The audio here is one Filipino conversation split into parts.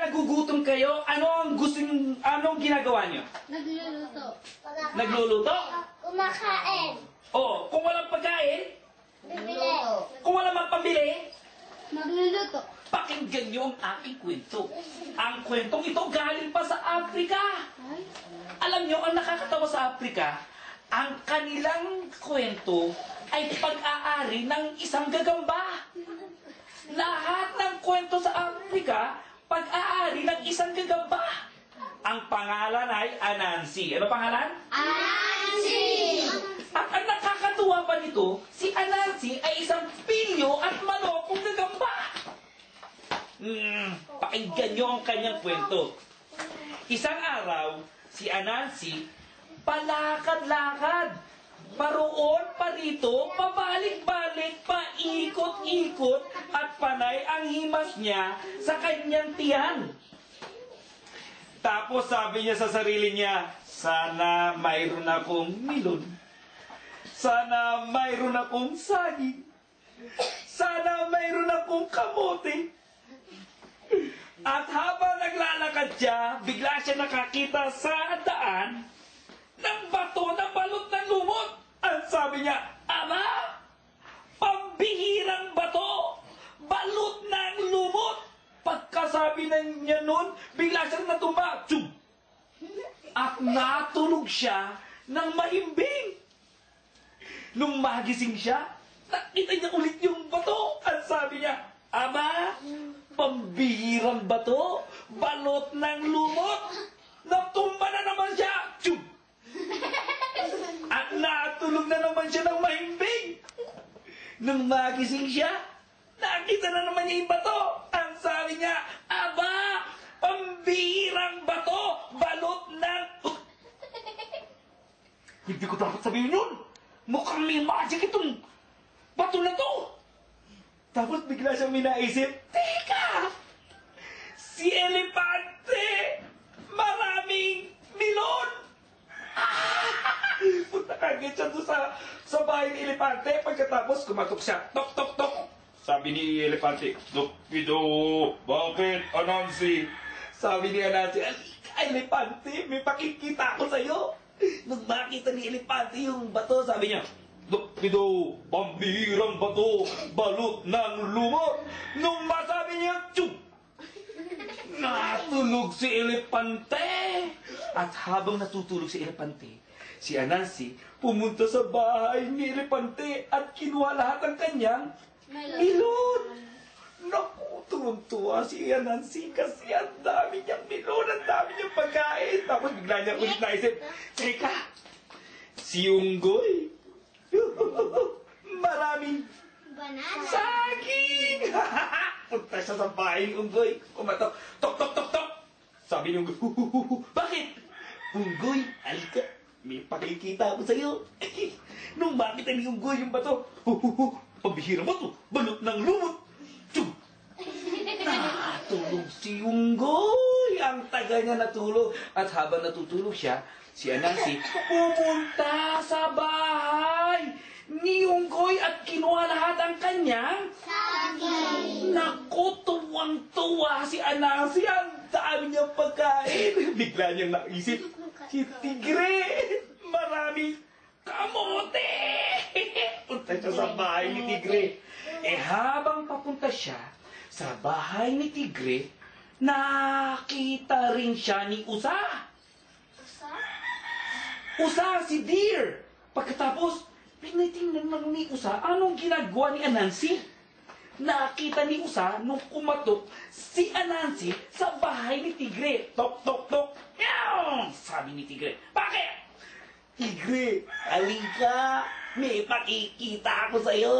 nagugutom kayo, anong ginagawa nyo? Nagluluto. Nagluluto? Kumakain. O, kung walang pagkain, Bibili. kung walang magpambili, Magluluto. pakinggan nyo ang aking kwento. Ang kwentong ito galing pa sa Afrika. Ay. Alam nyo, ang nakakatawa sa Afrika, ang kanilang kwento ay pag-aari ng isang gagamba. Lahat ng kwento sa Afrika, pag-aari ng isang gagamba. Ang pangalan ay Anansi. Ano pangalan? Anansi! At ang nakakatuwa pa nito, si Anansi ay isang pilyo at malokong gagamba. Pakinggan nyo ang kanyang kwento. Isang araw, si Anansi palakad-lakad. Paroon, parito, pabalik-balik, paikot-ikot, at panay ang himas niya sa kanyang tiyan. Tapos sabi niya sa sarili niya, sana mayroon akong milon. Sana mayroon akong saging. Sana mayroon akong kamote. At habang naglalakad siya, bigla siya nakakita sa daan ng bato na balot ng lumot. At sabi niya, Ama, pambihirang bato, balot ng lumot. Pagkasabi na niya nun, bigla siyang natumba. Tsug! At natulog siya ng mahimbing. Nung magising siya, nakita niya ulit yung bato. At sabi niya, Ama, pambihirang bato, balot ng lumot. Natumba na naman siya. Tsug! At natulog na naman siya ng mahimbing. Nung magising siya, nakita na naman niya yung bato. Ang sabi niya, Aba, pambihirang bato, balot ng... Hindi ko dapat sabihin yun. Mukhang may magic itong bato na to. Tapos bigla siyang minaisip, Teka! Si Elepante! Maraming milon! Punta kagad siya doon sa bahay ni Elepante. Pagkatapos, kumatok siya. Tok, tok, tok. Sabi ni Elepante, Dokpido, bakit, Anansi? Sabi ni Anansi, Elepante, may pakikita ako sa'yo. Nung makita ni Elepante yung bato, sabi niya, Dokpido, pambihirang bato, balot ng lumot. Nung masabi niya, Tsug! Natulog si Elepante. At habang natutulog si Elepante, si Anansi pumunta sa bahay ni Elepante at kinuha lahat ng kanyang milon. Naku, tuwang-tuwa si Anansi kasi ang dami niyang milon, ang dami niyang pagkain. Tapos bigla niya ulit naisip, Teka, si Unggoy, maraming saging. Punta siya sa bahay ni Unggoy. Kumatok, tok, tok, tok, tok. Sabi ni Unggoy, bakit? Unggoy, alika, may pakikita ako sa'yo. Nung makita ni Unggoy yung bato, pambihira ba to? Balot ng lumot. Tsug! Natulog si Unggoy. Ang taga niya natulog. At habang natutulog siya, si Anansi pumunta sa bahay ni Unggoy at kinuha lahat ang kanyang saging. Naku, tuwang-tuwa si Anansi. Ang dami niyang pagkain. Bigla niyang naisip, si Tigre, maraming kamote. Punta siya sa bahay ni Tigre. Habang papunta siya sa bahay ni Tigre, nakita rin siya ni Usa. Usa, si Deer. Pagkatapos, pinitingnan lang ni Usa, anong ginagawa ni Anansi? Nakita ni Usa nung kumatok si Anansi sa bahay ni Tigre. Tok, tok, tok. Yaw! Sabi ni Tigre, bakit? Tigre, halika. May pakikita ako sa'yo.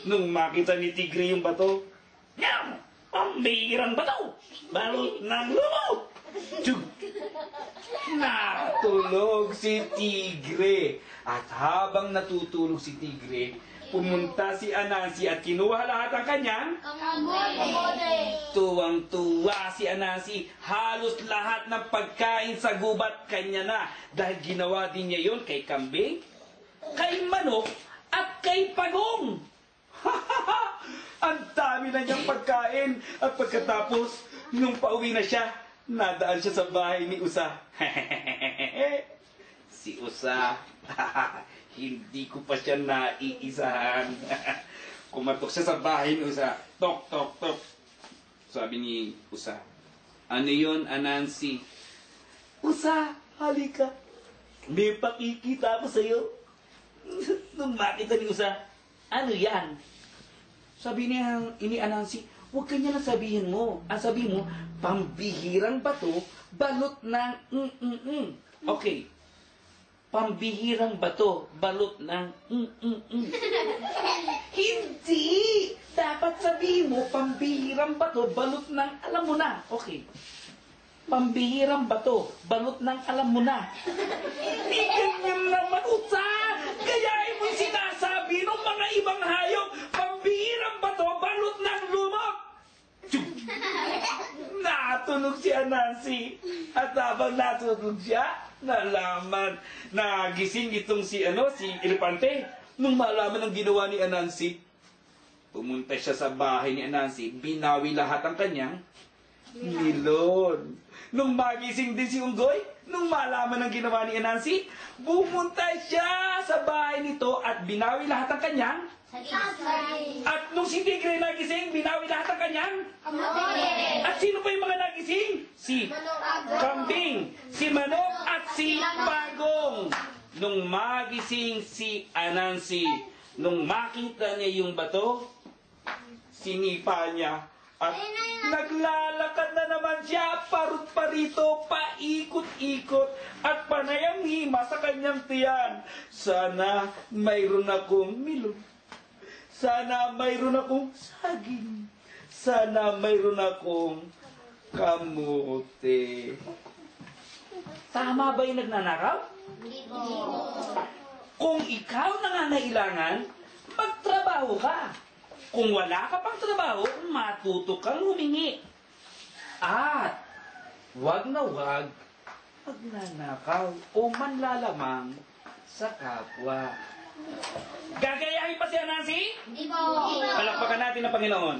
Nung makita ni Tigre yung bato, Yaw! Pambihirang bato! Balot ng lumot! Tsug! Natulog si Tigre. At habang natutulog si Tigre, pumunta si Anansi at kinuha lahat ang kanyang Kamote! tuwang-tuwa si Anansi. Halos lahat ng pagkain sa gubat kanya na. Dahil ginawa din niya yon kay kambing, kay manok, at kay pagong. Ang dami na niyang pagkain. At pagkatapos, Nung pauwi na siya, nadaan siya sa bahay ni Usa. Si Usa, hindi ko pa siya naiisahan. Kumatok siya sa bahay ni Usa. Tok, tok, tok. Sabi ni Usa, ano yun, Anansi? Usa, halika. May pakikita ako sa'yo. Nung makita ni Usa, ano yan? Sabi niya, ini Anansi, huwag kanya na sabihin mo. Ang sabihin mo, pambihirang bato, balot ng Okay. Pambihirang bato, balot ng Hindi! Dapat sabihin mo, pambihirang bato, balot ng alam mo na. Okay. Pambihirang bato, balot ng alam mo na. Hindi ganyan naman, Usa! Gayahin mo sinasabi ng mga ibang hayop, pambihirang bato, balot ng lumok! Natunog si Anansi. At habang natunog siya, nalaman, nagising itong si Elepante. Nung malaman ang ginawa ni Anansi, pumunta siya sa bahay ni Anansi, binawi lahat ang kanyang milon. Nung magising din si Unggoy, nung malaman ang ginawa ni Anansi, pumunta siya sa bahay nito at binawi lahat ang kanyang. At nung si Tigre nagising, binawi lahat ang kanyang. At sino pa yung mga nagising? Si Kambing, si Manok at si Pagong. Nung magising si Anansi, nung makita niya yung bato, sinipa niya. At naglalakad na naman siya, parut-parito, paikot-ikot, at panayang hima sa kanyang tiyan. Sana mayroon akong milon. Sana mayroon akong saging. Sana mayroon akong kamote. Tama ba yung nagnanakaw? Kung ikaw nangangailangan, magtrabaho ka. Kung wala ka pang trabaho, matuto kang humingi. At wag na wag magnanakaw o manlalamang sa kapwa. Gagayahin pa si Anansi? Hindi po. Palakpakan natin ang Panginoon.